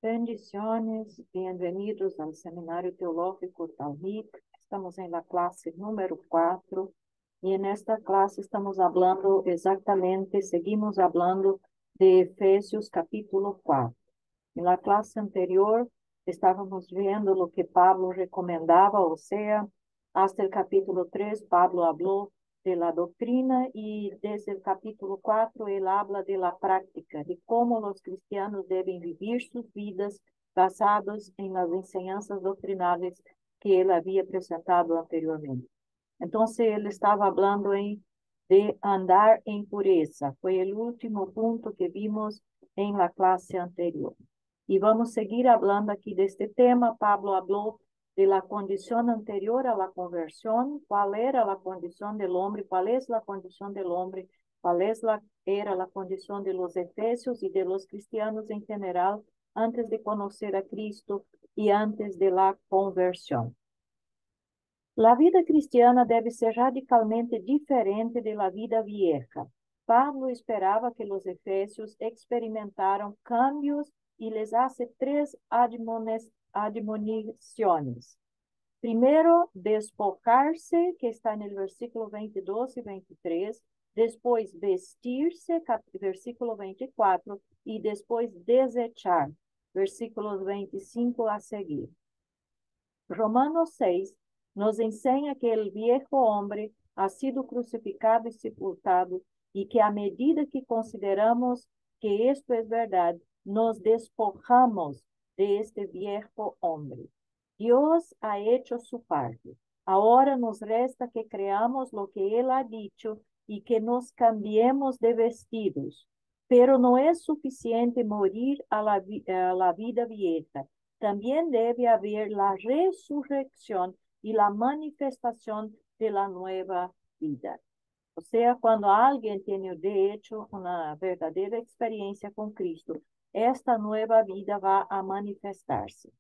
Bendiciones, bienvenidos al Seminario Teológico Talmud. Estamos en la clase número 4 y en esta clase estamos hablando seguimos hablando de Efesios capítulo 4. En la clase anterior estábamos viendo lo que Pablo recomendaba, o sea, hasta el capítulo 3 Pablo habló de la doctrina y desde el capítulo 4 él habla de la práctica, de cómo los cristianos deben vivir sus vidas basados en las enseñanzas doctrinales que él había presentado anteriormente. Entonces él estaba hablando de andar en pureza. Fue el último punto que vimos en la clase anterior. Y vamos a seguir hablando aquí de este tema. Pablo habló de la condición anterior a la conversión, cuál era la condición del hombre, cuál es la condición del hombre, era la condición de los efesios y de los cristianos en general antes de conocer a Cristo y antes de la conversión. La vida cristiana debe ser radicalmente diferente de la vida vieja. Pablo esperaba que los efesios experimentaran cambios y les hace tres admoniciones. Primero, despojarse, que está en el versículo 22 y 23, después vestirse, versículo 24, y después desechar, versículos 25 a seguir. Romanos 6 nos enseña que el viejo hombre ha sido crucificado y sepultado y que a medida que consideramos que esto es verdad, nos despojamos de este viejo hombre. Dios ha hecho su parte. Ahora nos resta que creamos lo que Él ha dicho y que nos cambiemos de vestidos. Pero no es suficiente morir a la vida vieja. También debe haber la resurrección y la manifestación de la nueva vida. O sea, cuando alguien tiene de hecho una verdadera experiencia con Cristo, esta nueva vida va a manifestarse.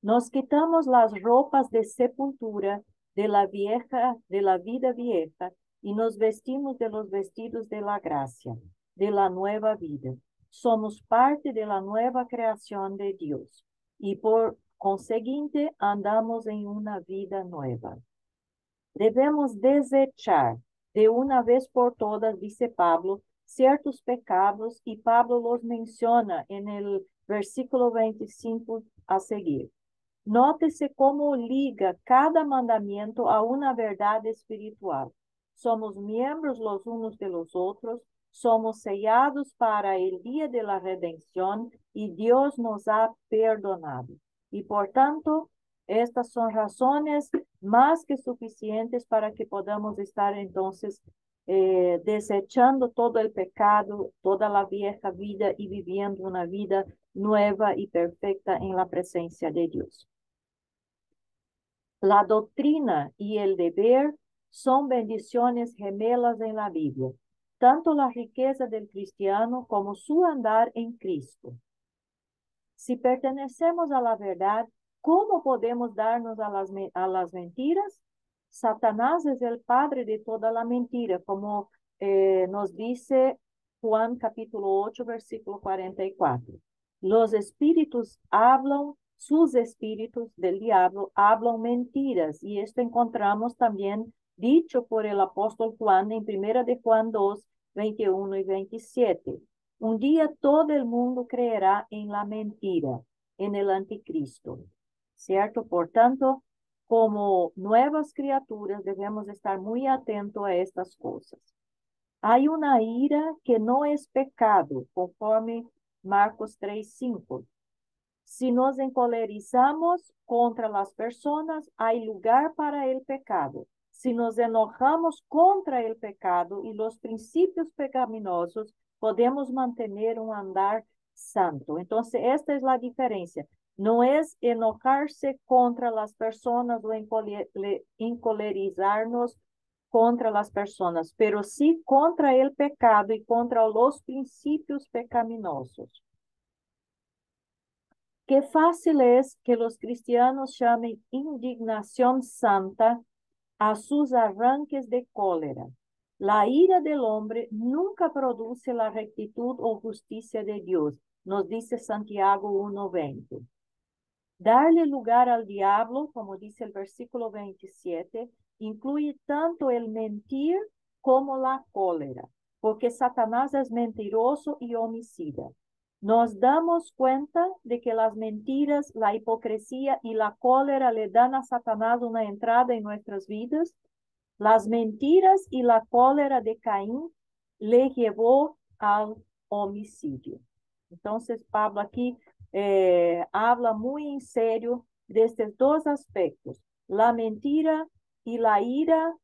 Nos quitamos las ropas de sepultura de la vida vieja y nos vestimos de los vestidos de la gracia, de la nueva vida. Somos parte de la nueva creación de Dios y por consiguiente andamos en una vida nueva. Debemos desechar de una vez por todas, dice Pablo, ciertos pecados y Pablo los menciona en el versículo 25 a seguir. Nótese cómo liga cada mandamiento a una verdad espiritual. Somos miembros los unos de los otros, somos sellados para el día de la redención y Dios nos ha perdonado. Y por tanto, estas son razones más que suficientes para que podamos estar entonces desechando todo el pecado, toda la vieja vida y viviendo una vida nueva y perfecta en la presencia de Dios. La doctrina y el deber son bendiciones gemelas en la Biblia, tanto la riqueza del cristiano como su andar en Cristo. Si pertenecemos a la verdad, ¿cómo podemos darnos a las mentiras? Satanás es el padre de toda la mentira, como nos dice Juan capítulo 8, versículo 44. Los espíritus sus espíritus del diablo hablan mentiras, y esto encontramos también dicho por el apóstol Juan en 1 de Juan 2, 21 y 27. Un día todo el mundo creerá en la mentira, en el anticristo, ¿cierto? Por tanto, como nuevas criaturas debemos estar muy atentos a estas cosas. Hay una ira que no es pecado, conforme Marcos 3:5. Si nos encolerizamos contra las personas, hay lugar para el pecado. Si nos enojamos contra el pecado y los principios pecaminosos, podemos mantener un andar santo. Entonces, esta es la diferencia. No es enojarse contra las personas o encolerizarnos contra las personas, pero sí contra el pecado y contra los principios pecaminosos. Qué fácil es que los cristianos llamen indignación santa a sus arranques de cólera. La ira del hombre nunca produce la rectitud o justicia de Dios, nos dice Santiago 1:20. Darle lugar al diablo, como dice el versículo 27, incluye tanto el mentir como la cólera, porque Satanás es mentiroso y homicida. Nos damos cuenta de que las mentiras, la hipocresía y la cólera le dan a Satanás una entrada en nuestras vidas. Las mentiras y la cólera de Caín le llevó al homicidio. Entonces, Pablo aquí habla muy en serio de estos dos aspectos, la mentira y la ira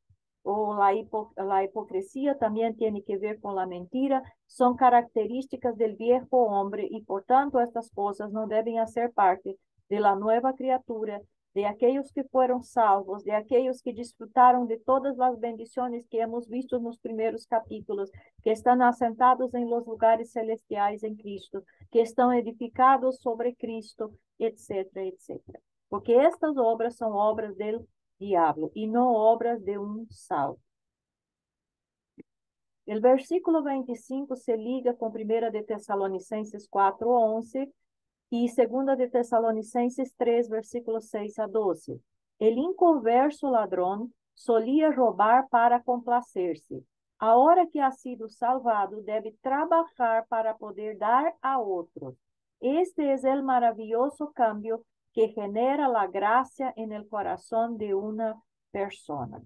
o la hipocresía también tiene que ver con la mentira, son características del viejo hombre y por tanto estas cosas no deben hacer parte de la nueva criatura, de aquellos que fueron salvos, de aquellos que disfrutaron de todas las bendiciones que hemos visto en los primeros capítulos, que están asentados en los lugares celestiales en Cristo, que estão edificados sobre Cristo, etcétera, etcétera. Porque estas obras são obras del diablo e não obras de um salvo. O versículo 25 se liga com 1 de Tessalonicenses 4:11 e 2 de Tessalonicenses 3, versículos 6 a 12. El inconverso ladrón solía robar para complacer-se. Ahora que ha sido salvado, debe trabajar para poder dar a otros. Este es el maravilloso cambio que genera la gracia en el corazón de una persona.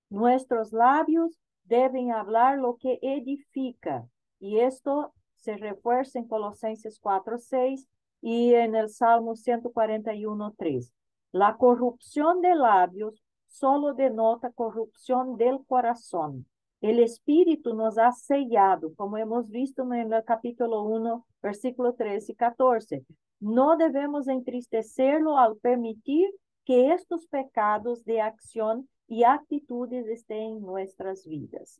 Nuestros labios deben hablar lo que edifica, y esto se refuerza en Colosenses 4:6 y en el Salmo 141:3. La corrupción de labios solo denota corrupción del corazón. El Espíritu nos ha sellado, como hemos visto en el capítulo 1, versículo 13 y 14. No debemos entristecerlo al permitir que estos pecados de acción y actitudes estén en nuestras vidas.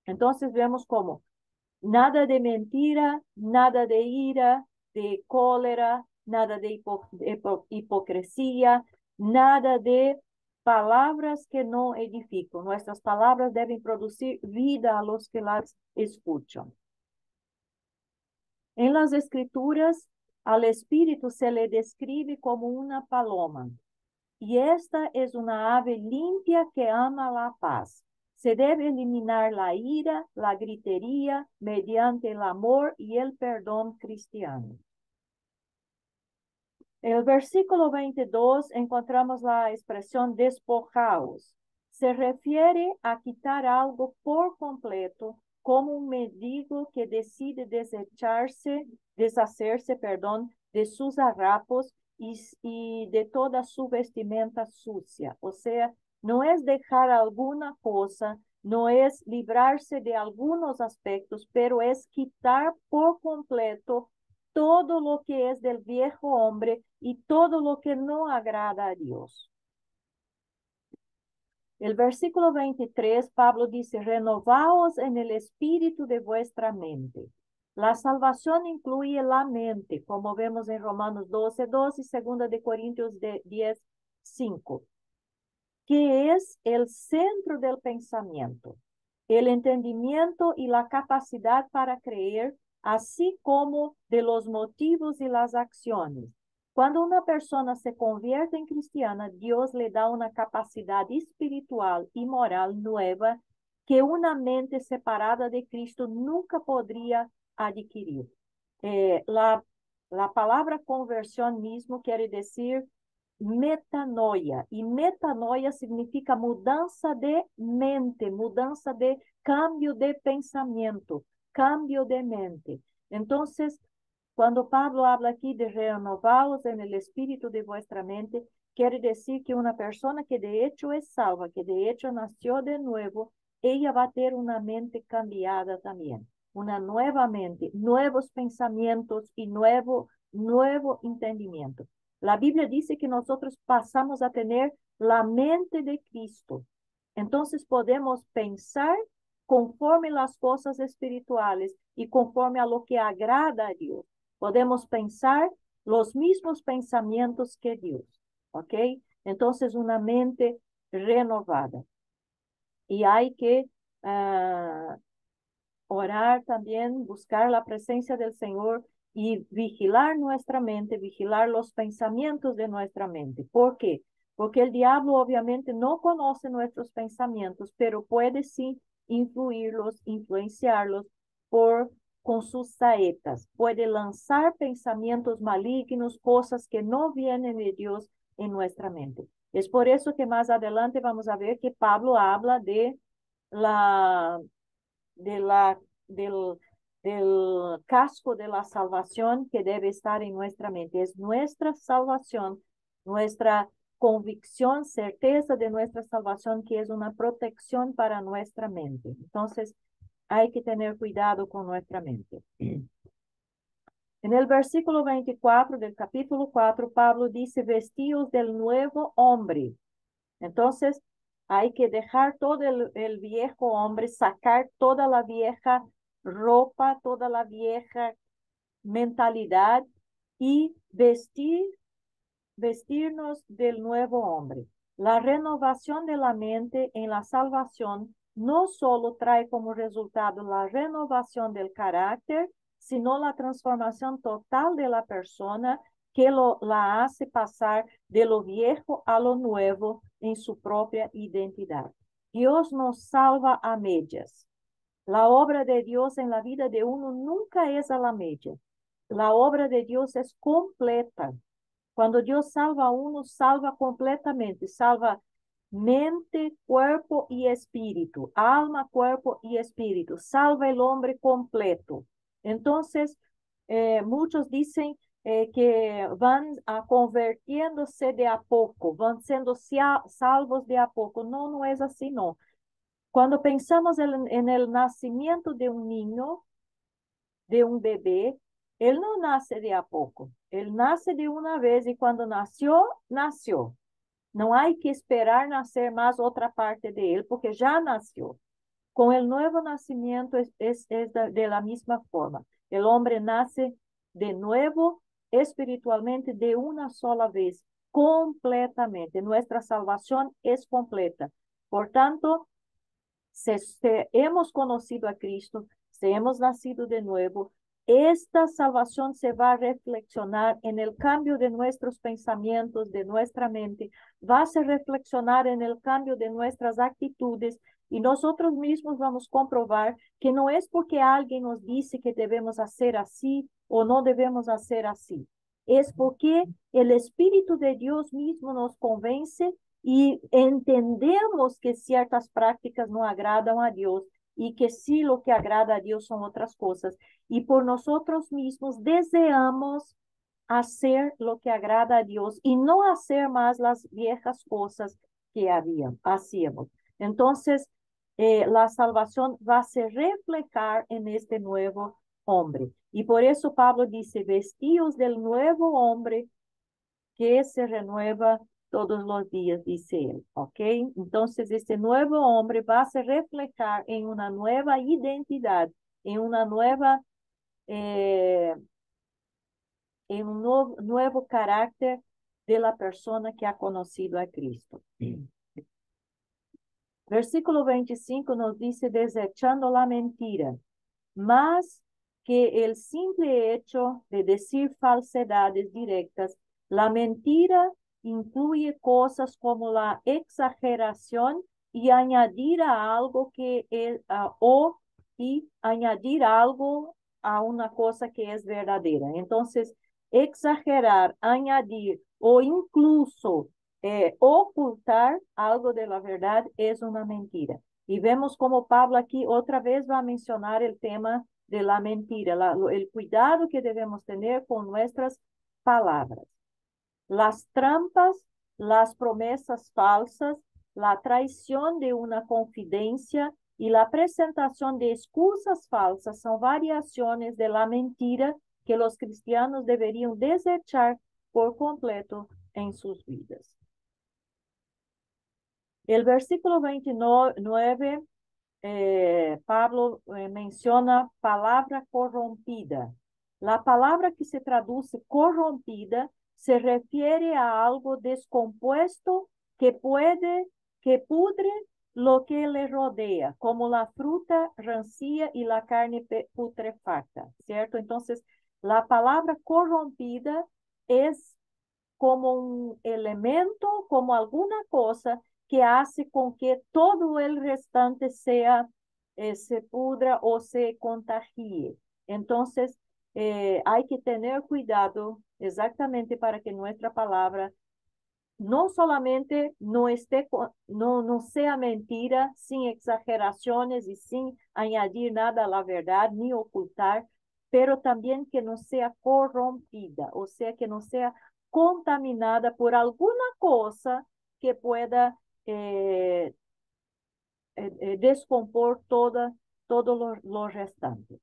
Entonces vemos como nada de mentira, nada de ira, de cólera, nada de hipocresía, nada de palabras que no edifican. Nuestras palabras deben producir vida a los que las escuchan. En las Escrituras, al Espíritu se le describe como una paloma. Y esta es una ave limpia que ama la paz. Se debe eliminar la ira, la gritería, mediante el amor y el perdón cristiano. En el versículo 22 encontramos la expresión despojaos. Se refiere a quitar algo por completo, como un mendigo que decide deshacerse, de sus harapos y de toda su vestimenta sucia. O sea, no es dejar alguna cosa, no es librarse de algunos aspectos, pero es quitar por completo todo lo que es del viejo hombre y todo lo que no agrada a Dios. El versículo 23, Pablo dice, renovaos en el espíritu de vuestra mente. La salvación incluye la mente, como vemos en Romanos 12:2 y 2 de Corintios 10:5, que es el centro del pensamiento, el entendimiento y la capacidad para creer, así como de los motivos y las acciones. Cuando una persona se convierte en cristiana, Dios le da una capacidad espiritual y moral nueva que una mente separada de Cristo nunca podría adquirir. La palabra conversión mismo quiere decir metanoia, y metanoia significa mudança de mente, mudança de cambio de pensamiento, cambio de mente. Entonces, cuando Pablo habla aquí de renovados en el espíritu de vuestra mente, quiere decir que una persona que de hecho es salva, que de hecho nació de nuevo, ella va a tener una mente cambiada también, una nueva mente, nuevos pensamientos y nuevo entendimiento. La Biblia dice que nosotros pasamos a tener la mente de Cristo. Entonces podemos pensar conforme las cosas espirituales y conforme a lo que agrada a Dios. Podemos pensar los mismos pensamientos que Dios. ¿Ok? Entonces una mente renovada. Y hay que orar también, buscar la presencia del Señor y vigilar nuestra mente, vigilar los pensamientos de nuestra mente. ¿Por qué? Porque el diablo obviamente no conoce nuestros pensamientos, pero puede sí influirlos, influenciarlos con sus saetas. Puede lanzar pensamientos malignos, cosas que no vienen de Dios en nuestra mente. Es por eso que más adelante vamos a ver que Pablo habla de la, de la, del, del casco de la salvación que debe estar en nuestra mente. Es nuestra salvación, nuestra convicción, certeza de nuestra salvación, que es una protección para nuestra mente. Entonces, hay que tener cuidado con nuestra mente. En el versículo 24 del capítulo 4, Pablo dice, vestidos del nuevo hombre. Entonces, hay que dejar todo el viejo hombre, sacar toda la vieja ropa, toda la vieja mentalidad y vestirnos del nuevo hombre. La renovación de la mente en la salvación no solo trae como resultado la renovación del carácter, sino la transformación total de la persona que la hace pasar de lo viejo a lo nuevo en su propia identidad. Dios nos salva a medias. La obra de Dios en la vida de uno nunca es a la media. La obra de Dios es completa. Cuando Dios salva a uno, salva completamente, salva mente, cuerpo y espíritu, alma, cuerpo y espíritu, salva el hombre completo. Entonces, muchos dicen que van convirtiéndose de a poco, van siendo salvos de a poco. No, no es así, no. Cuando pensamos en el nacimiento de un niño, de un bebé, él no nace de a poco, él nace de una vez y cuando nació, nació. No hay que esperar nacer más otra parte de él porque ya nació. Con el nuevo nacimiento es de la misma forma. El hombre nace de nuevo espiritualmente de una sola vez, completamente. Nuestra salvación es completa. Por tanto, si hemos conocido a Cristo, si hemos nacido de nuevo, esta salvación se va a reflexionar en el cambio de nuestros pensamientos, de nuestra mente, va a se reflexionar en el cambio de nuestras actitudes y nosotros mismos vamos a comprobar que no es porque alguien nos dice que debemos hacer así o no debemos hacer así. Es porque el Espíritu de Dios mismo nos convence y entendemos que ciertas prácticas no agradan a Dios y que sí lo que agrada a Dios son otras cosas. Y por nosotros mismos deseamos hacer lo que agrada a Dios y no hacer más las viejas cosas que hacíamos. Entonces, la salvación va a se reflejar en este nuevo hombre. Y por eso Pablo dice, vestidos del nuevo hombre que se renueva todos los días, dice él, ¿ok? Entonces, este nuevo hombre va a se reflejar en una nueva identidad, en una nueva, en un nuevo carácter de la persona que ha conocido a Cristo. Versículo 25 nos dice, desechando la mentira, más que el simple hecho de decir falsedades directas, la mentira incluye cosas como la exageración y añadir a algo y añadir algo a una cosa que es verdadera. Entonces, exagerar, añadir o incluso ocultar algo de la verdad es una mentira. Y vemos como Pablo aquí otra vez va a mencionar el tema de la mentira, el cuidado que debemos tener con nuestras palabras. Las trampas, las promesas falsas, la traición de una confidencia y la presentación de excusas falsas son variaciones de la mentira que los cristianos deberían desechar por completo en sus vidas. El versículo 29, Pablo menciona palabra corrompida. La palabra que se traduce corrompida se refiere a algo descompuesto que pudre lo que le rodea, como la fruta rancia y la carne putrefacta, ¿cierto? Entonces, La palabra corrompida es como un elemento, como alguna cosa que hace con que todo el restante sea, se pudra o se contagie. Entonces, hay que tener cuidado exactamente para que nuestra palabra no solamente no sea mentira, sin exageraciones y sin añadir nada a la verdad, ni ocultar, pero también que no sea corrompida, o sea, que no sea contaminada por alguna cosa que pueda eh, descompor todo lo restante.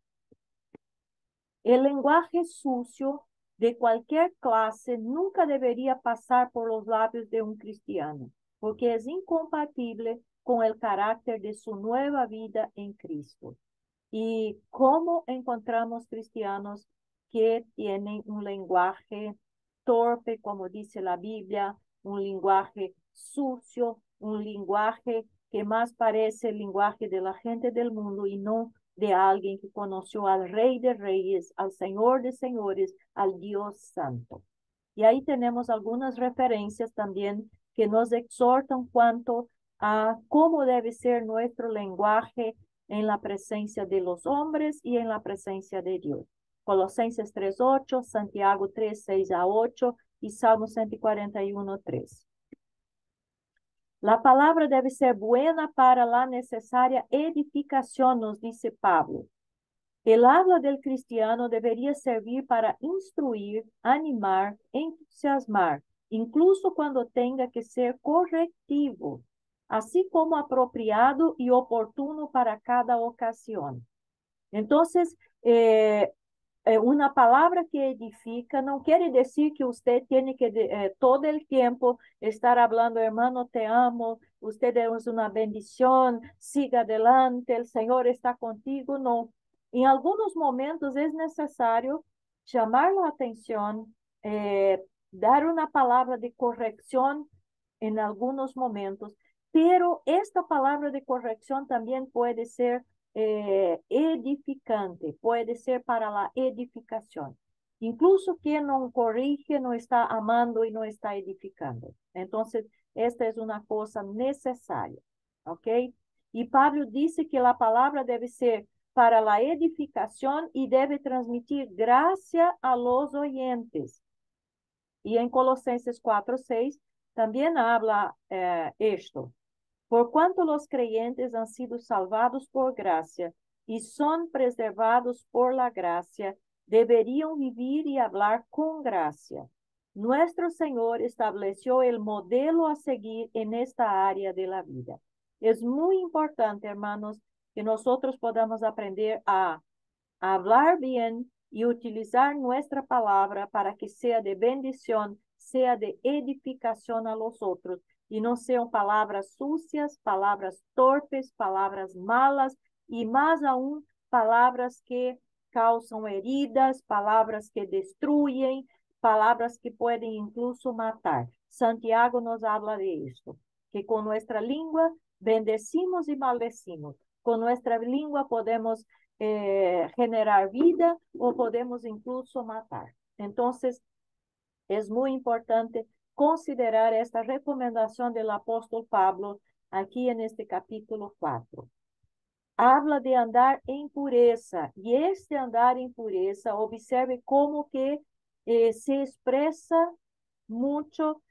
El lenguaje sucio de cualquier clase nunca debería pasar por los labios de un cristiano, porque es incompatible con el carácter de su nueva vida en Cristo. ¿Y cómo encontramos cristianos que tienen un lenguaje torpe, como dice la Biblia, un lenguaje sucio, un lenguaje que más parece el lenguaje de la gente del mundo y no de alguien que conoció al Rey de Reyes, al Señor de Señores, al Dios Santo? Y ahí tenemos algunas referencias también que nos exhortan cuanto a cómo debe ser nuestro lenguaje en la presencia de los hombres y en la presencia de Dios. Colosenses 3:8, Santiago 3:6-8 y Salmo 141:3. La palabra debe ser buena para la necesaria edificación, nos dice Pablo. El habla del cristiano debería servir para instruir, animar, entusiasmar, incluso cuando tenga que ser correctivo, así como apropiado y oportuno para cada ocasión. Entonces, una palabra que edifica no quiere decir que usted tiene que todo el tiempo estar hablando, hermano, te amo, usted es una bendición, siga adelante, el Señor está contigo. No, en algunos momentos es necesario llamar la atención, dar una palabra de corrección en algunos momentos, pero esta palabra de corrección también puede ser edificante, puede ser para la edificación. Incluso quien no corrige no está amando y no está edificando. Entonces, esta es una cosa necesaria, ¿ok? Y Pablo dice que la palabra debe ser para la edificación y debe transmitir gracia a los oyentes. Y en Colosenses 4:6 también habla esto. Por cuanto los creyentes han sido salvados por gracia y son preservados por la gracia, deberían vivir y hablar con gracia. Nuestro Señor estableció el modelo a seguir en esta área de la vida. Es muy importante, hermanos, que nosotros podamos aprender a hablar bien y utilizar nuestra palabra para que sea de bendición, sea de edificación a los otros, y no sean palabras sucias, palabras torpes, palabras malas, y más aún palabras que causan heridas, palabras que destruyen, palabras que pueden incluso matar. Santiago nos habla de esto, que con nuestra lengua bendecimos y maldecimos. Con nuestra lengua podemos generar vida o podemos incluso matar. Entonces, es muy importante considerar esta recomendación del apóstol Pablo aquí en este capítulo 4. Habla de andar en pureza, y este andar en pureza, observe cómo que se expresa mucho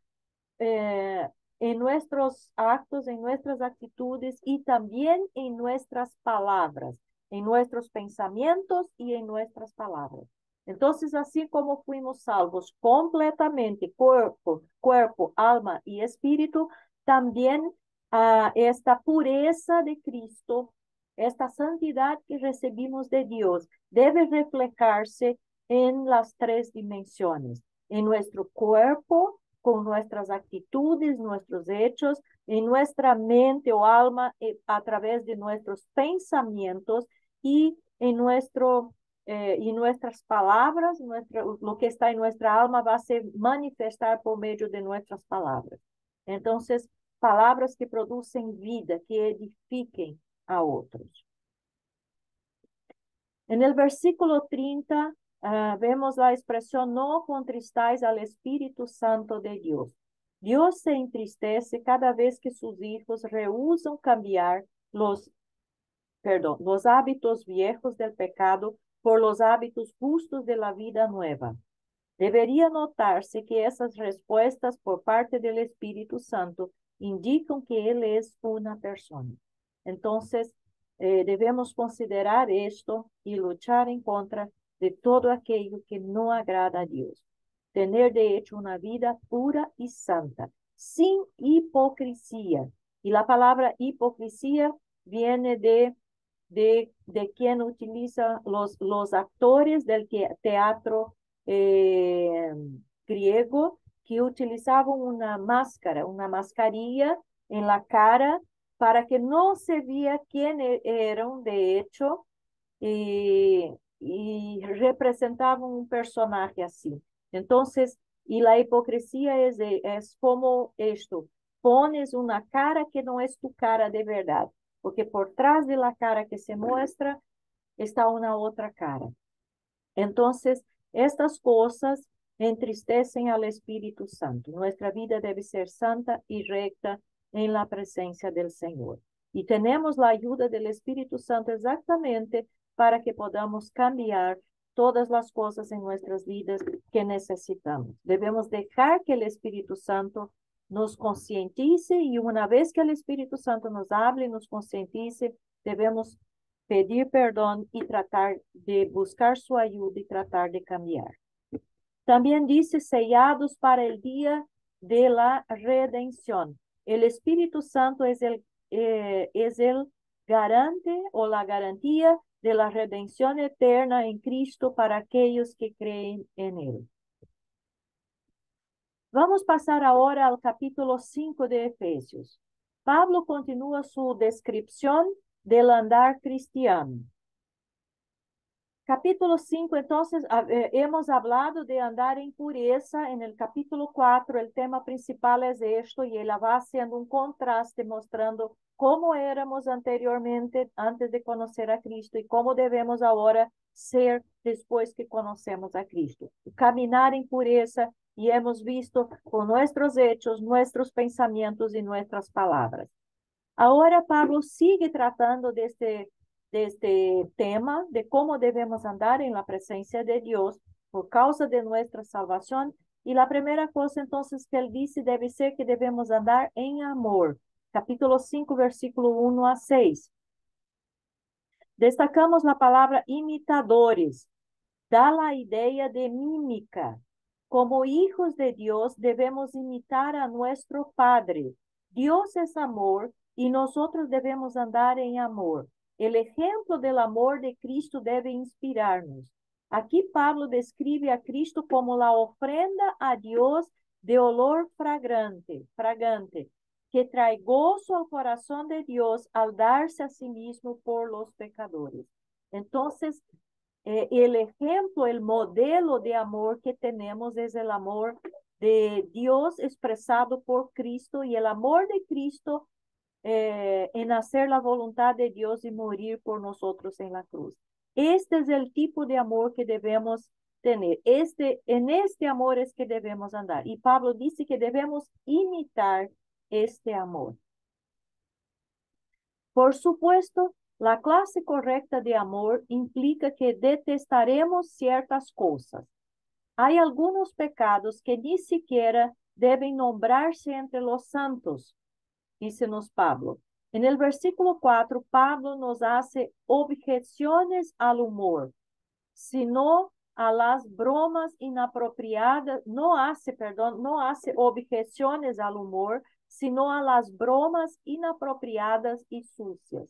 eh, en nuestros actos, en nuestras actitudes y también en nuestras palabras, en nuestros pensamientos y en nuestras palabras. Entonces, así como fuimos salvos completamente, cuerpo, alma y espíritu, también esta pureza de Cristo, esta santidad que recibimos de Dios, debe reflejarse en las tres dimensiones, en nuestro cuerpo, con nuestras actitudes, nuestros hechos, en nuestra mente o alma, a través de nuestros pensamientos y en y nuestras palabras, lo que está en nuestra alma va a ser manifestar por medio de nuestras palabras. Entonces, palabras que producen vida, que edifiquen a otros. En el versículo 30 vemos la expresión: no contristáis al Espíritu Santo de Dios. Dios se entristece cada vez que sus hijos rehúsan cambiar los hábitos viejos del pecado por los hábitos justos de la vida nueva. Debería notarse que esas respuestas por parte del Espíritu Santo indican que Él es una persona. Entonces, debemos considerar esto y luchar en contra de todo aquello que no agrada a Dios. Tener de hecho una vida pura y santa, sin hipocresía. Y la palabra hipocresía viene de quien utiliza los actores del teatro eh, griego, que utilizaban una máscara, una mascarilla en la cara para que no se vea quién eran de hecho, y representaban un personaje así. Entonces, y la hipocresía es como esto: pones una cara que no es tu cara de verdad, porque por trás de la cara que se muestra está una otra cara. Entonces, estas cosas entristecen al Espíritu Santo. Nuestra vida debe ser santa y recta en la presencia del Señor. Y tenemos la ayuda del Espíritu Santo exactamente para que podamos cambiar todas las cosas en nuestras vidas que necesitamos. Debemos dejar que el Espíritu Santo nos concientice, y una vez que el Espíritu Santo nos hable y nos concientice, debemos pedir perdón y tratar de buscar su ayuda y tratar de cambiar. También dice: sellados para el día de la redención. El Espíritu Santo es el garante o la garantía de la redención eterna en Cristo para aquellos que creen en Él. Vamos a pasar ahora al capítulo 5 de Efesios. Pablo continúa su descripción del andar cristiano. Capítulo 5, entonces, hemos hablado de andar en pureza. En el capítulo 4, el tema principal es esto, y él va haciendo un contraste mostrando cómo éramos anteriormente, antes de conocer a Cristo, y cómo debemos ahora ser después que conocemos a Cristo. Caminar en pureza, y hemos visto con nuestros hechos, nuestros pensamientos y nuestras palabras. Ahora Pablo sigue tratando de este tema, de cómo debemos andar en la presencia de Dios por causa de nuestra salvación. Y la primera cosa entonces que él dice debe ser que debemos andar en amor. Capítulo 5, versículo 1 a 6. Destacamos la palabra imitadores. Da la idea de mímica. Como hijos de Dios debemos imitar a nuestro Padre. Dios es amor y nosotros debemos andar en amor. El ejemplo del amor de Cristo debe inspirarnos. Aquí Pablo describe a Cristo como la ofrenda a Dios de olor fragante, que trae gozo al corazón de Dios al darse a sí mismo por los pecadores. Entonces, el ejemplo, el modelo de amor que tenemos es el amor de Dios expresado por Cristo, y el amor de Cristo en hacer la voluntad de Dios y morir por nosotros en la cruz. Este es el tipo de amor que debemos tener. En este amor es que debemos andar. Y Pablo dice que debemos imitar este amor. Por supuesto, la clase correcta de amor implica que detestaremos ciertas cosas. Hay algunos pecados que ni siquiera deben nombrarse entre los santos, dice-nos Pablo. En el versículo 4, Pablo nos hace objeciones al humor, sino a las bromas inapropiadas, no hace objeciones al humor, sino a las bromas inapropiadas y sucias.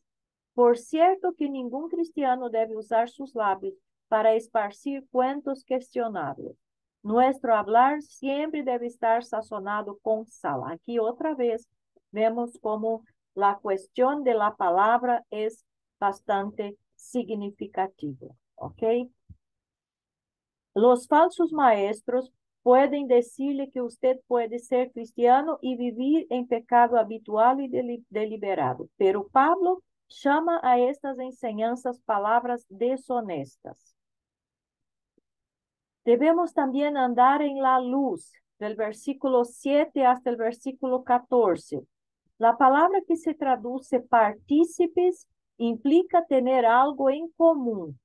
Por cierto que ningún cristiano debe usar sus labios para esparcir cuentos cuestionables. Nuestro hablar siempre debe estar sazonado con sal. Aquí otra vez vemos cómo la cuestión de la palabra es bastante significativa. ¿Ok? Los falsos maestros pueden decirle que usted puede ser cristiano y vivir en pecado habitual y deliberado, pero Pablo llama a estas enseñanzas palabras deshonestas. Debemos también andar en la luz, del versículo 7 hasta el versículo 14. La palabra que se traduce partícipes implica tener algo en común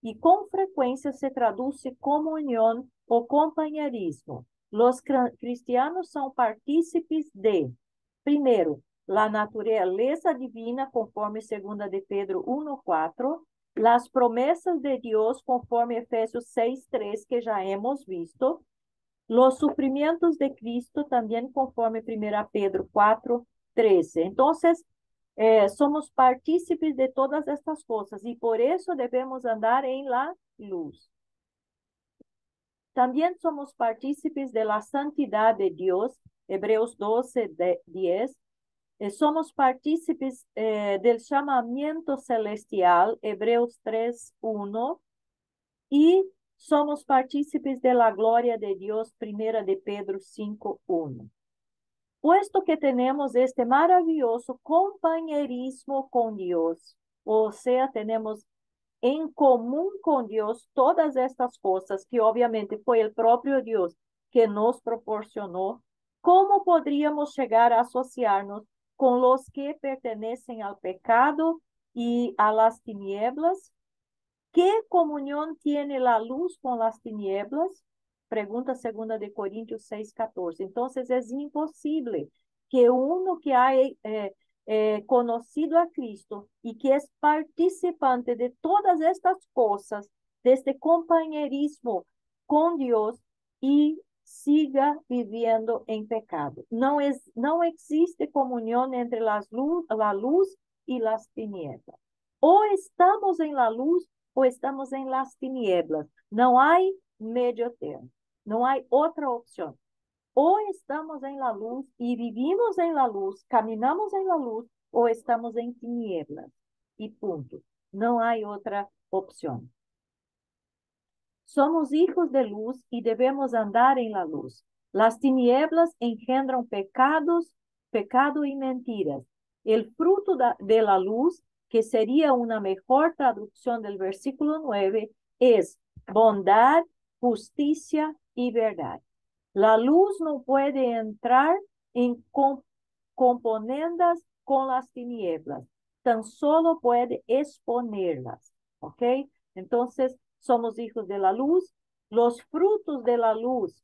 y con frecuencia se traduce comunión o compañerismo. Los cristianos son partícipes de, primero, la naturaleza divina conforme 2 de Pedro 1:4, las promesas de Dios conforme Efesios 6:3 que ya hemos visto, los sufrimientos de Cristo también conforme 1 Pedro 4:13. Entonces, somos partícipes de todas estas cosas y por eso debemos andar en la luz. También somos partícipes de la santidad de Dios, Hebreos 12:10. Somos partícipes del llamamiento celestial, Hebreos 3:1. Y somos partícipes de la gloria de Dios, 1 de Pedro 5:1. Puesto que tenemos este maravilloso compañerismo con Dios, o sea, tenemos en común con Dios todas estas cosas que obviamente fue el propio Dios que nos proporcionó, ¿cómo podríamos llegar a asociarnos con los que pertenecen al pecado y a las tinieblas? ¿Qué comunión tiene la luz con las tinieblas? Pregunta 2 de Corintios 6:14. Entonces es imposible que uno que ha conocido a Cristo y que es participante de todas estas cosas, de este compañerismo con Dios y siga viviendo en pecado. No existe comunión entre la luz y las tinieblas. O estamos en la luz o estamos en las tinieblas. No hay medio termo. No hay otra opción. O estamos en la luz y vivimos en la luz, caminamos en la luz, o estamos en tinieblas. Y punto. No hay otra opción. Somos hijos de luz y debemos andar en la luz. Las tinieblas engendran pecado y mentiras. El fruto de la luz, que sería una mejor traducción del versículo 9, es bondad, justicia y verdad. La luz no puede entrar en componendas con las tinieblas, tan solo puede exponerlas, ¿ok? Entonces, somos hijos de la luz. Los frutos de la luz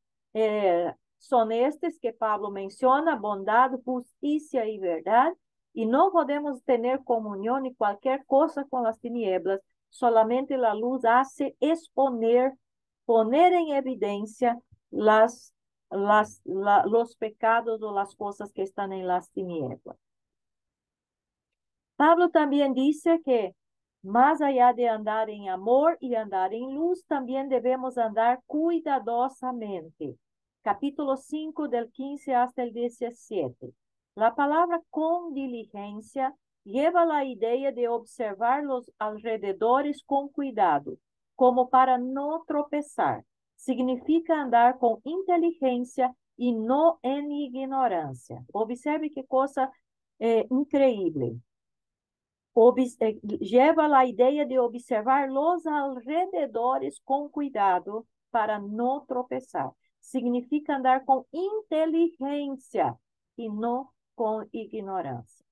son estos que Pablo menciona: bondad, justicia y verdad. Y no podemos tener comunión ni cualquier cosa con las tinieblas. Solamente la luz hace exponer, poner en evidencia los pecados o las cosas que están en las tinieblas. Pablo también dice que más allá de andar en amor y andar en luz, también debemos andar cuidadosamente. Capítulo 5 del 15 hasta el 17. La palabra con diligencia lleva la idea de observar los alrededores con cuidado, como para no tropezar. Significa andar con inteligencia y no en ignorancia. Observe qué cosa increíble. Lleva la idea de observar los alrededores con cuidado para no tropezar. Significa andar con inteligencia y no con ignorancia.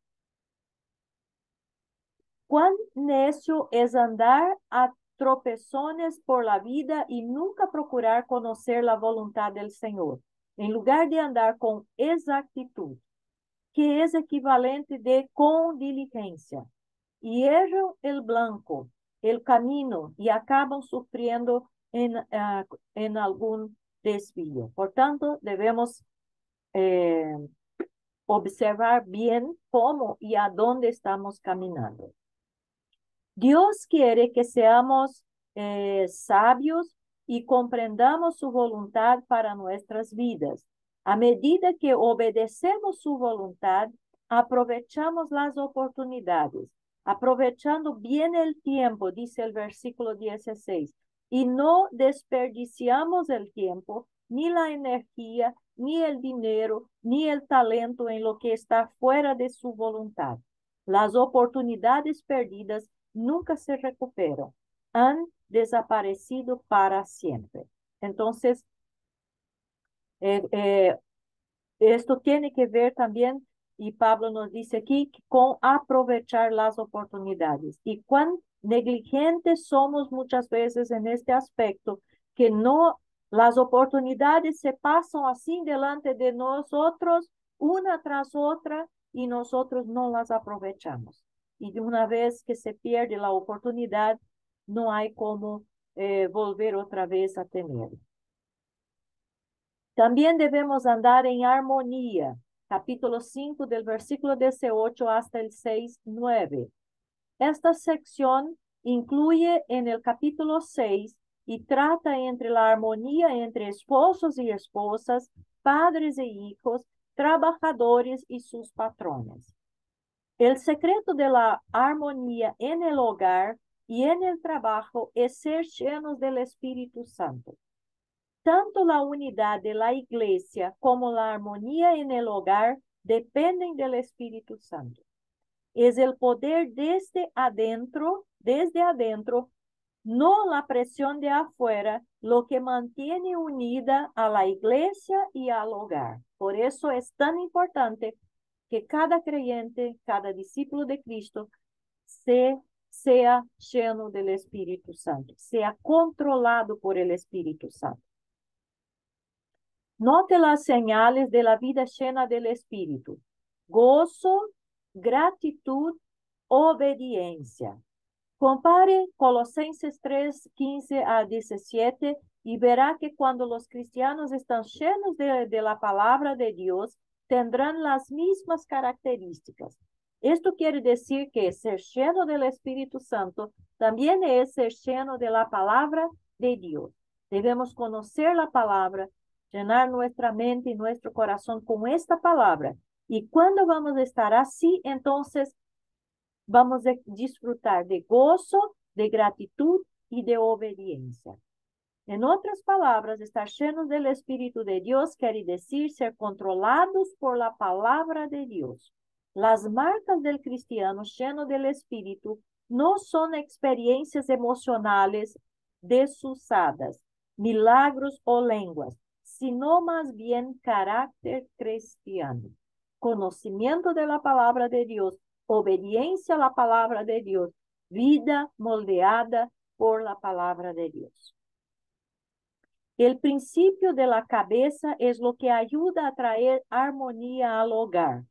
Cuán necio es andar a tropezones por la vida y nunca procurar conocer la voluntad del Señor, en lugar de andar con exactitud, que es equivalente de con diligencia. Hierran el blanco, el camino, y acaban sufriendo en algún desvío. Por tanto, debemos observar bien cómo y a dónde estamos caminando. Dios quiere que seamos sabios y comprendamos su voluntad para nuestras vidas. A medida que obedecemos su voluntad, aprovechamos las oportunidades, aprovechando bien el tiempo, dice el versículo 16, y no desperdiciamos el tiempo, ni la energía, ni el dinero, ni el talento en lo que está fuera de su voluntad. Las oportunidades perdidas nunca se recuperan, han desaparecido para siempre. Entonces, eh, eh, esto tiene que ver también, y Pablo nos dice aquí, con aprovechar las oportunidades. Y cuán negligentes somos muchas veces en este aspecto, que no, las oportunidades se pasan así delante de nosotros, una tras otra, y nosotros no las aprovechamos. Y de una vez que se pierde la oportunidad, no hay como volver otra vez a tener. También debemos andar en armonía. Capítulo 5 del versículo 18 hasta el 6:9. Esta sección incluye en el capítulo 6 y trata entre la armonía entre esposos y esposas, padres e hijos, trabajadores y sus patrones. El secreto de la armonía en el hogar y en el trabajo es ser llenos del Espíritu Santo. Tanto la unidad de la iglesia como la armonía en el hogar dependen del Espíritu Santo. Es el poder desde adentro, no la presión de afuera, lo que mantiene unida a la iglesia y al hogar. Por eso es tan importante que cada creyente, cada discípulo de Cristo, sea lleno del Espíritu Santo, sea controlado por el Espíritu Santo. Note las señales de la vida llena del Espíritu: gozo, gratitud, obediencia. Compare Colosenses 3:15 a 17 y verá que cuando los cristianos están llenos de la palabra de Dios, tendrán las mismas características. Esto quiere decir que ser lleno del Espíritu Santo también es ser lleno de la palabra de Dios. Debemos conocer la palabra, llenar nuestra mente y nuestro corazón con esta palabra. Y cuando vamos a estar así, entonces vamos a disfrutar de gozo, de gratitud y de obediencia. En otras palabras, estar llenos del Espíritu de Dios quiere decir ser controlados por la palabra de Dios. Las marcas del cristiano lleno del Espíritu no son experiencias emocionales desusadas, milagros o lenguas, sino más bien carácter cristiano. Conocimiento de la palabra de Dios, obediencia a la palabra de Dios, vida moldeada por la palabra de Dios. El principio de la cabeza es lo que ayuda a traer armonía al hogar.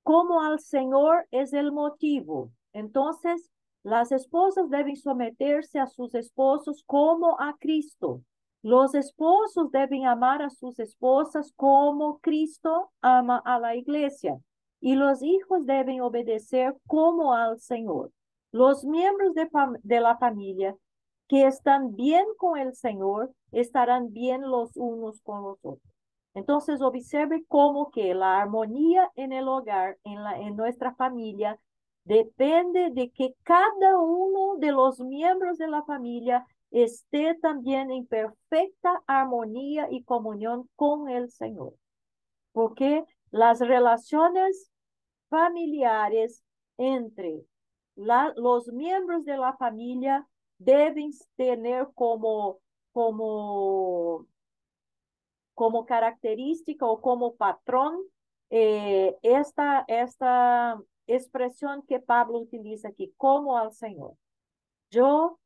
Como al Señor es el motivo. Entonces, las esposas deben someterse a sus esposos como a Cristo. Los esposos deben amar a sus esposas como Cristo ama a la iglesia. Y los hijos deben obedecer como al Señor. Los miembros de la familia que están bien con el Señor estarán bien los unos con los otros. Entonces, observe cómo que la armonía en el hogar, en nuestra familia, depende de que cada uno de los miembros de la familia esté también en perfecta armonía y comunión con el Señor. Porque las relaciones familiares entre los miembros de la familia deben tener como característica o como patrón esta expresión que Pablo utiliza aquí, como al Señor. Yo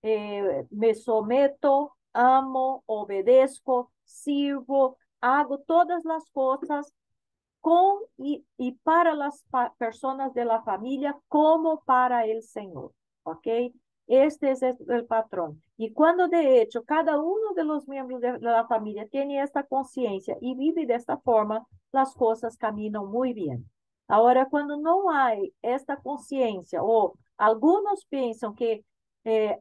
me someto, amo, obedezco, sirvo, hago todas las cosas con y para las personas de la familia como para el Señor, ¿ok? Este es el patrón. Y cuando de hecho cada uno de los miembros de la familia tiene esta conciencia y vive de esta forma, las cosas caminan muy bien. Ahora, cuando no hay esta conciencia o algunos piensan que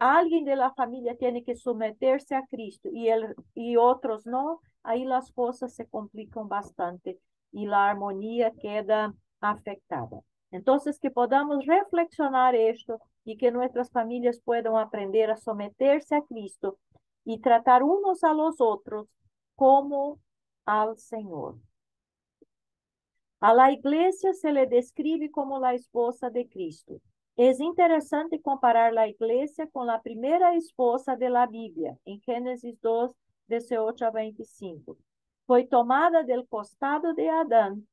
alguien de la familia tiene que someterse a Cristo y otros no, ahí las cosas se complican bastante y la armonía queda afectada. Entonces, que podamos reflexionar esto y que nuestras familias puedan aprender a someterse a Cristo y tratar unos a los otros como al Señor. A la iglesia se le describe como la esposa de Cristo. Es interesante comparar la iglesia con la primera esposa de la Biblia, en Génesis 2, 18 a 25. Fue tomada del costado de Adán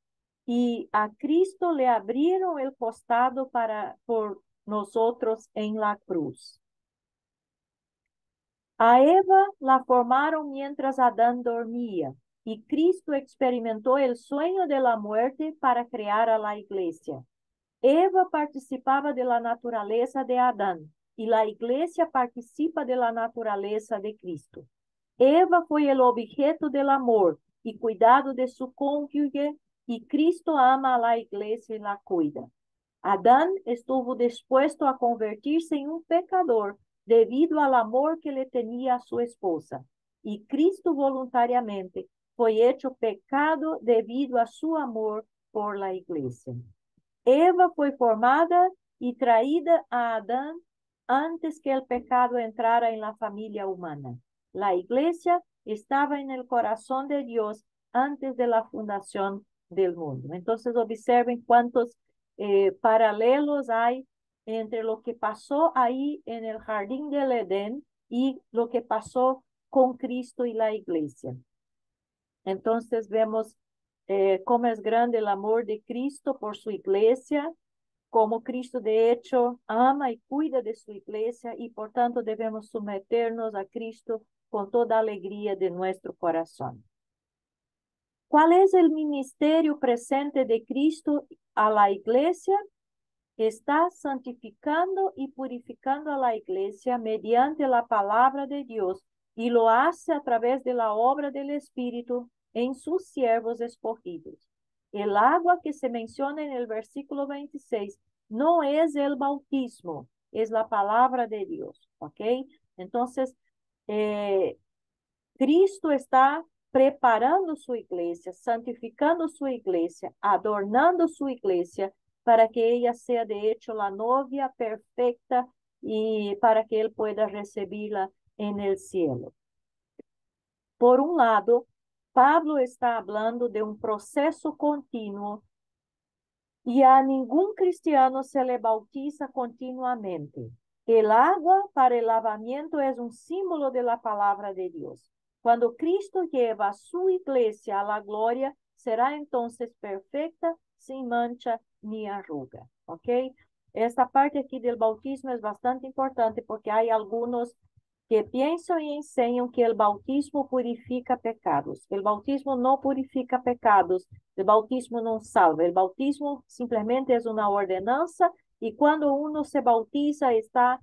y a Cristo le abrieron el costado por nosotros en la cruz. A Eva la formaron mientras Adán dormía y Cristo experimentó el sueño de la muerte para crear a la iglesia. Eva participaba de la naturaleza de Adán y la iglesia participa de la naturaleza de Cristo. Eva fue el objeto del amor y cuidado de su cónyuge y Cristo ama a la iglesia y la cuida. Adán estuvo dispuesto a convertirse en un pecador debido al amor que le tenía a su esposa y Cristo voluntariamente fue hecho pecado debido a su amor por la iglesia. Eva fue formada y traída a Adán antes que el pecado entrara en la familia humana. La iglesia estaba en el corazón de Dios antes de la fundación del mundo. Entonces observen cuántos paralelos hay entre lo que pasó ahí en el jardín del Edén y lo que pasó con Cristo y la iglesia. Entonces vemos cómo es grande el amor de Cristo por su iglesia, como Cristo de hecho ama y cuida de su iglesia y por tanto debemos someternos a Cristo con toda alegría de nuestro corazón. ¿Cuál es el ministerio presente de Cristo a la iglesia? Está santificando y purificando a la iglesia mediante la palabra de Dios y lo hace a través de la obra del Espíritu en sus siervos escogidos. El agua que se menciona en el versículo 26 no es el bautismo, es la palabra de Dios, ¿ok? Entonces, Cristo está preparando su iglesia, santificando su iglesia, adornando su iglesia para que ella sea de hecho la novia perfecta y para que él pueda recibirla en el cielo. Por un lado, Pablo está hablando de un proceso continuo y a ningún cristiano se le bautiza continuamente. El agua para el lavamiento es un símbolo de la palabra de Dios. Cuando Cristo lleva a su iglesia a la gloria, será entonces perfecta, sin mancha ni arruga. ¿Ok? Esta parte aquí del bautismo es bastante importante porque hay algunos que piensan y enseñan que el bautismo purifica pecados. El bautismo no purifica pecados, el bautismo no salva. El bautismo simplemente es una ordenanza y cuando uno se bautiza está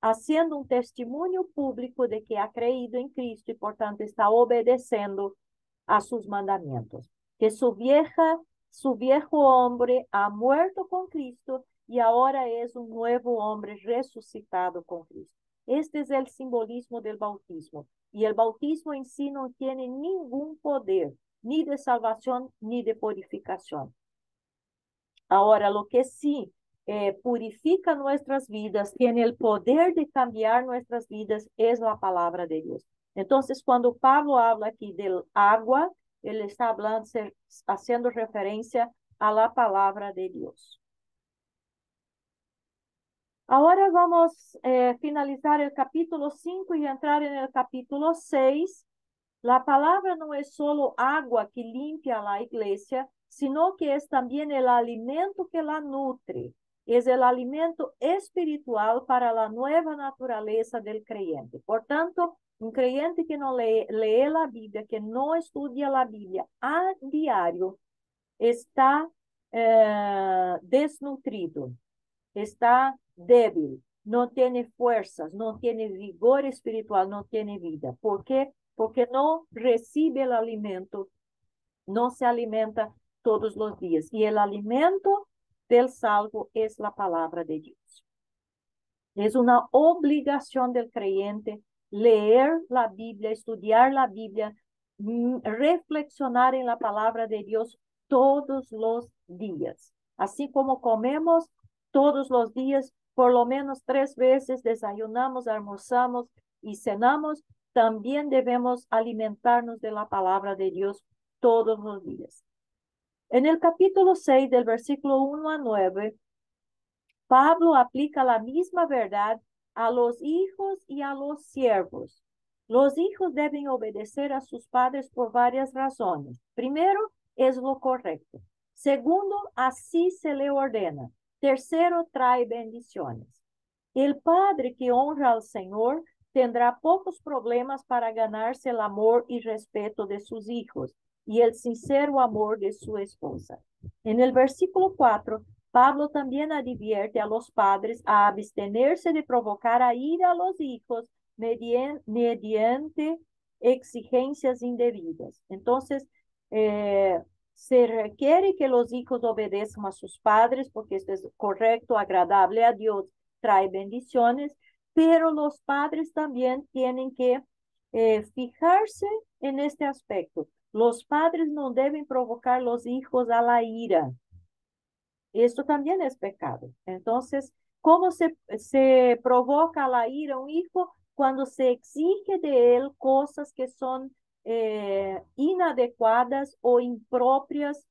haciendo un testimonio público de que ha creído en Cristo y por tanto está obedeciendo a sus mandamientos. Que su viejo hombre ha muerto con Cristo y ahora es un nuevo hombre resucitado con Cristo. Este es el simbolismo del bautismo. Y el bautismo en sí no tiene ningún poder, ni de salvación, ni de purificación. Ahora, lo que sí purifica nuestras vidas, tiene el poder de cambiar nuestras vidas, es la palabra de Dios. Entonces, cuando Pablo habla aquí del agua, él está hablando, haciendo referencia a la palabra de Dios. Ahora vamos a finalizar el capítulo 5 y entrar en el capítulo 6. La palabra no es solo agua que limpia a la iglesia, sino que es también el alimento que la nutre. Es el alimento espiritual para la nueva naturaleza del creyente. Por tanto, un creyente que no lee la Biblia, que no estudia la Biblia a diario, está desnutrido, está débil, no tiene fuerzas, no tiene vigor espiritual, no tiene vida. ¿Por qué? Porque no recibe el alimento, no se alimenta todos los días. Y el alimento del salvo es la palabra de Dios. Es una obligación del creyente leer la Biblia, estudiar la Biblia, reflexionar en la palabra de Dios todos los días. Así como comemos todos los días, por lo menos 3 veces, desayunamos, almorzamos y cenamos, también debemos alimentarnos de la palabra de Dios todos los días. En el capítulo 6, del versículo 1 a 9, Pablo aplica la misma verdad a los hijos y a los siervos. Los hijos deben obedecer a sus padres por varias razones. Primero, es lo correcto. Segundo, así se le ordena. Tercero, trae bendiciones. El padre que honra al Señor tendrá pocos problemas para ganarse el amor y respeto de sus hijos y el sincero amor de su esposa. En el versículo 4, Pablo también advierte a los padres a abstenerse de provocar a ira a los hijos mediante exigencias indebidas. Entonces, se requiere que los hijos obedezcan a sus padres porque esto es correcto, agradable a Dios, trae bendiciones, pero los padres también tienen que fijarse en este aspecto. Los padres no deben provocar a los hijos a la ira. Esto también es pecado. Entonces, ¿cómo se provoca a la ira a un hijo? Cuando se exige de él cosas que son inadecuadas o impropias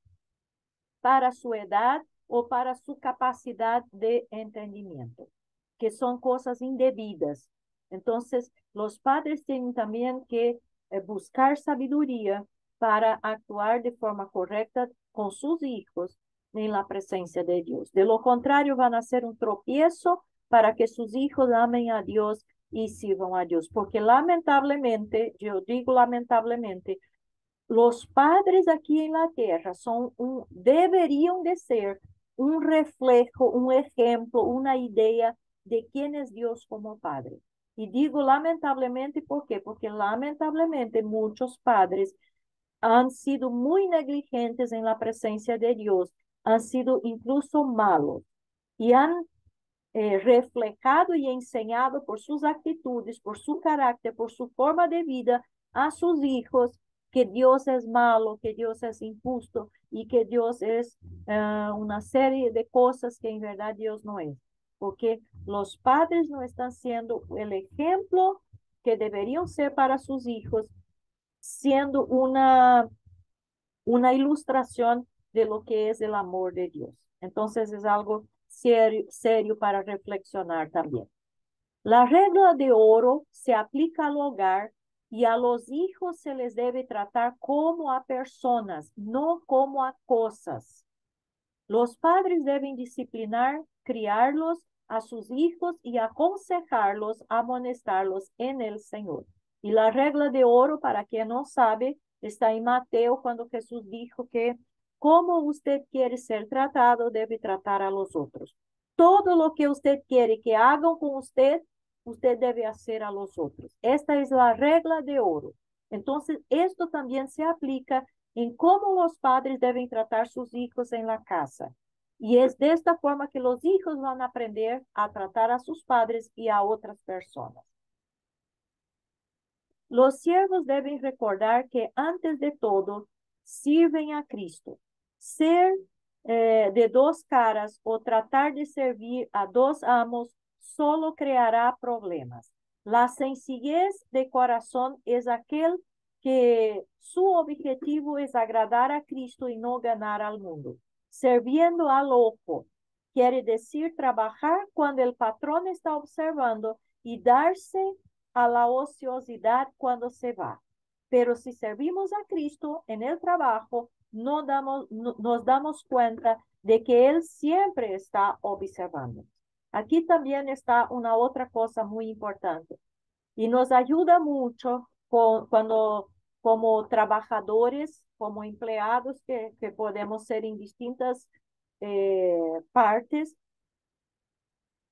para su edad o para su capacidad de entendimiento, que son cosas indebidas. Entonces, los padres tienen también que buscar sabiduría para actuar de forma correcta con sus hijos en la presencia de Dios. De lo contrario, van a ser un tropiezo para que sus hijos amen a Dios y sirvan a Dios. Porque lamentablemente, yo digo lamentablemente, los padres aquí en la tierra deberían de ser un reflejo, un ejemplo, una idea de quién es Dios como padre. Y digo lamentablemente, ¿por qué? Porque lamentablemente muchos padres han sido muy negligentes en la presencia de Dios, han sido incluso malos y han reflejado y enseñado por sus actitudes, por su carácter, por su forma de vida a sus hijos que Dios es malo, que Dios es injusto y que Dios es una serie de cosas que en verdad Dios no es. Porque los padres no están siendo el ejemplo que deberían ser para sus hijos, siendo una ilustración de lo que es el amor de Dios. Entonces es algo serio para reflexionar también. La regla de oro se aplica al hogar y a los hijos se les debe tratar como a personas, no como a cosas. Los padres deben disciplinar, criarlos a sus hijos y aconsejarlos, amonestarlos en el Señor. Y la regla de oro, para quien no sabe, está en Mateo cuando Jesús dijo que como usted quiere ser tratado, debe tratar a los otros. Todo lo que usted quiere que hagan con usted, usted debe hacer a los otros. Esta es la regla de oro. Entonces, esto también se aplica en cómo los padres deben tratar sus hijos en la casa. Y es de esta forma que los hijos van a aprender a tratar a sus padres y a otras personas. Los siervos deben recordar que antes de todo sirven a Cristo. Ser de dos caras o tratar de servir a dos amos solo creará problemas. La sencillez de corazón es aquel que su objetivo es agradar a Cristo y no ganar al mundo. Serviendo al ojo quiere decir trabajar cuando el patrón está observando y darse a la ociosidad cuando se va. Pero si servimos a Cristo en el trabajo, nos damos cuenta de que Él siempre está observando. Aquí también está una otra cosa muy importante y nos ayuda mucho cuando como trabajadores, como empleados que podemos ser en distintas partes,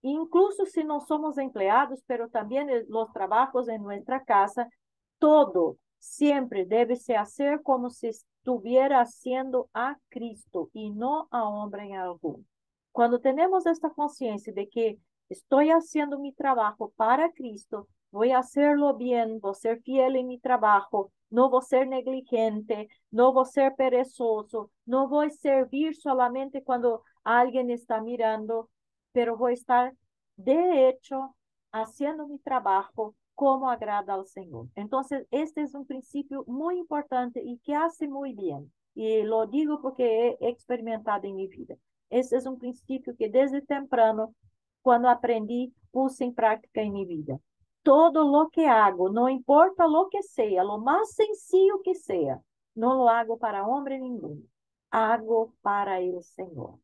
incluso si no somos empleados, pero también los trabajos en nuestra casa, todo siempre debe ser hacer como si estuviera haciendo a Cristo y no a hombre alguno. Cuando tenemos esta conciencia de que estoy haciendo mi trabajo para Cristo, voy a hacerlo bien, voy a ser fiel en mi trabajo, no voy a ser negligente, no voy a ser perezoso, no voy a servir solamente cuando alguien está mirando, pero voy a estar, de hecho, haciendo mi trabajo como agrada al Señor. Entonces, este es un principio muy importante y que hace muy bien. Y lo digo porque he experimentado en mi vida. Ese es un principio que desde temprano, cuando aprendí, puse en práctica en mi vida. Todo lo que hago, no importa lo que sea, lo más sencillo que sea, no lo hago para hombre ninguno. Hago para el Señor.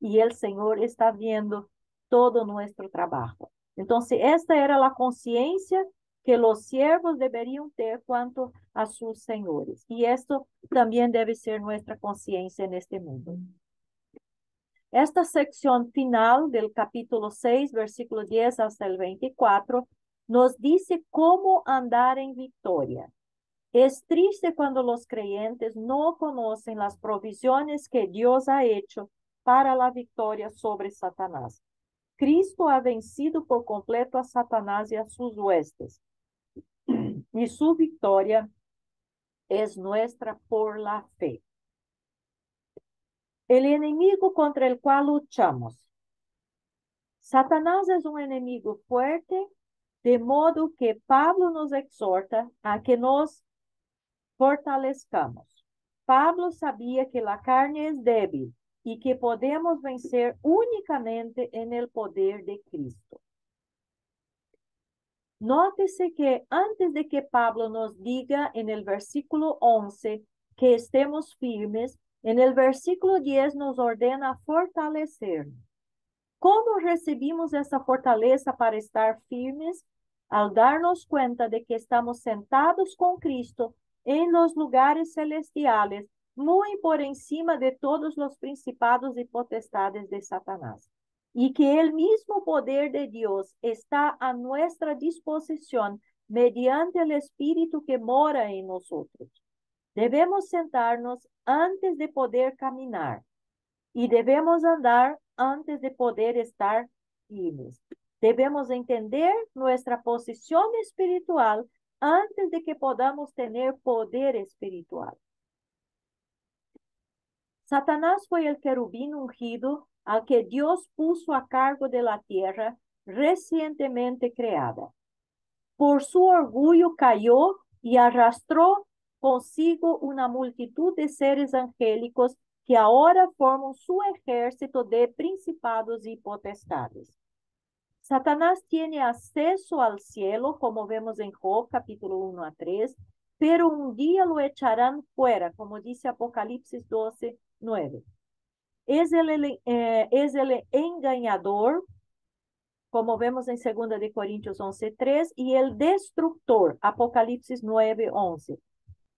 Y el Señor está viendo todo nuestro trabajo. Entonces, esta era la conciencia que los siervos deberían tener cuanto a sus señores. Y esto también debe ser nuestra conciencia en este mundo. Esta sección final del capítulo 6, versículo 10 hasta el 24, nos dice cómo andar en victoria. Es triste cuando los creyentes no conocen las provisiones que Dios ha hecho para la victoria sobre Satanás. Cristo ha vencido por completo a Satanás y a sus huestes. Y su victoria es nuestra por la fe. El enemigo contra el cual luchamos. Satanás es un enemigo fuerte, de modo que Pablo nos exhorta a que nos fortalezcamos. Pablo sabía que la carne es débil y que podemos vencer únicamente en el poder de Cristo. Nótese que antes de que Pablo nos diga en el versículo 11 que estemos firmes, en el versículo 10 nos ordena fortalecernos. ¿Cómo recibimos esa fortaleza para estar firmes? Al darnos cuenta de que estamos sentados con Cristo en los lugares celestiales, muy por encima de todos los principados y potestades de Satanás. Y que el mismo poder de Dios está a nuestra disposición mediante el Espíritu que mora en nosotros. Debemos sentarnos antes de poder caminar y debemos andar antes de poder estar firmes. Debemos entender nuestra posición espiritual antes de que podamos tener poder espiritual. Satanás fue el querubín ungido al que Dios puso a cargo de la tierra recientemente creada. Por su orgullo cayó y arrastró consigo una multitud de seres angélicos que ahora forman su ejército de principados y potestades. Satanás tiene acceso al cielo, como vemos en Job, capítulo 1 a 3, pero un día lo echarán fuera, como dice Apocalipsis 12, 9. Es el engañador, como vemos en 2 de Corintios 11, 3, y el destructor, Apocalipsis 9, 11,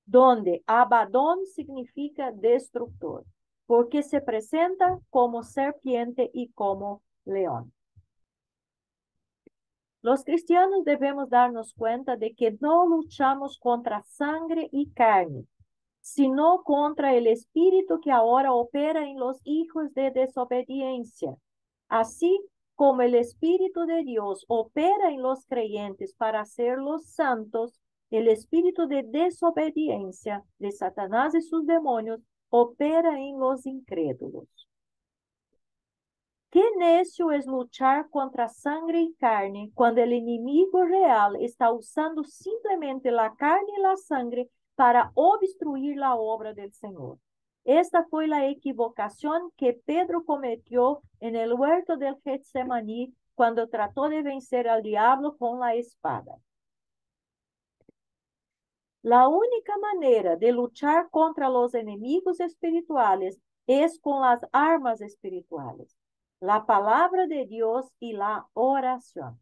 donde Abadón significa destructor, porque se presenta como serpiente y como león. Los cristianos debemos darnos cuenta de que no luchamos contra sangre y carne, sino contra el espíritu que ahora opera en los hijos de desobediencia. Así como el Espíritu de Dios opera en los creyentes para hacerlos santos, el espíritu de desobediencia de Satanás y sus demonios opera en los incrédulos. Qué necio es luchar contra sangre y carne cuando el enemigo real está usando simplemente la carne y la sangre para obstruir la obra del Señor. Esta fue la equivocación que Pedro cometió en el huerto del Getsemaní cuando trató de vencer al diablo con la espada. La única manera de luchar contra los enemigos espirituales es con las armas espirituales, la palabra de Dios y la oración.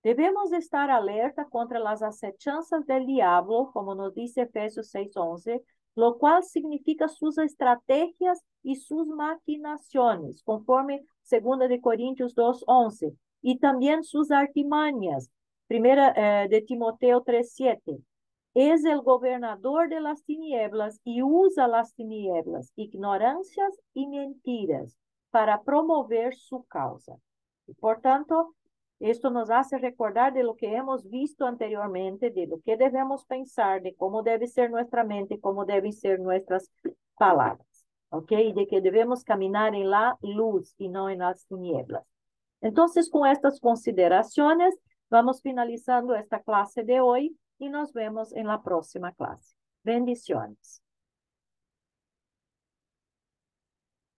Debemos estar alerta contra las acechanzas del diablo, como nos dice Efesios 6:11, lo cual significa sus estrategias y sus maquinaciones, conforme 2 de Corintios 2:11, y también sus artimañas, 1 de Timoteo 3:7. Es el gobernador de las tinieblas y usa las tinieblas, ignorancias y mentiras para promover su causa. Y por tanto, esto nos hace recordar de lo que hemos visto anteriormente, de lo que debemos pensar, de cómo debe ser nuestra mente, cómo deben ser nuestras palabras, ¿ok? De que debemos caminar en la luz y no en las tinieblas. Entonces, con estas consideraciones, vamos finalizando esta clase de hoy y nos vemos en la próxima clase. Bendiciones.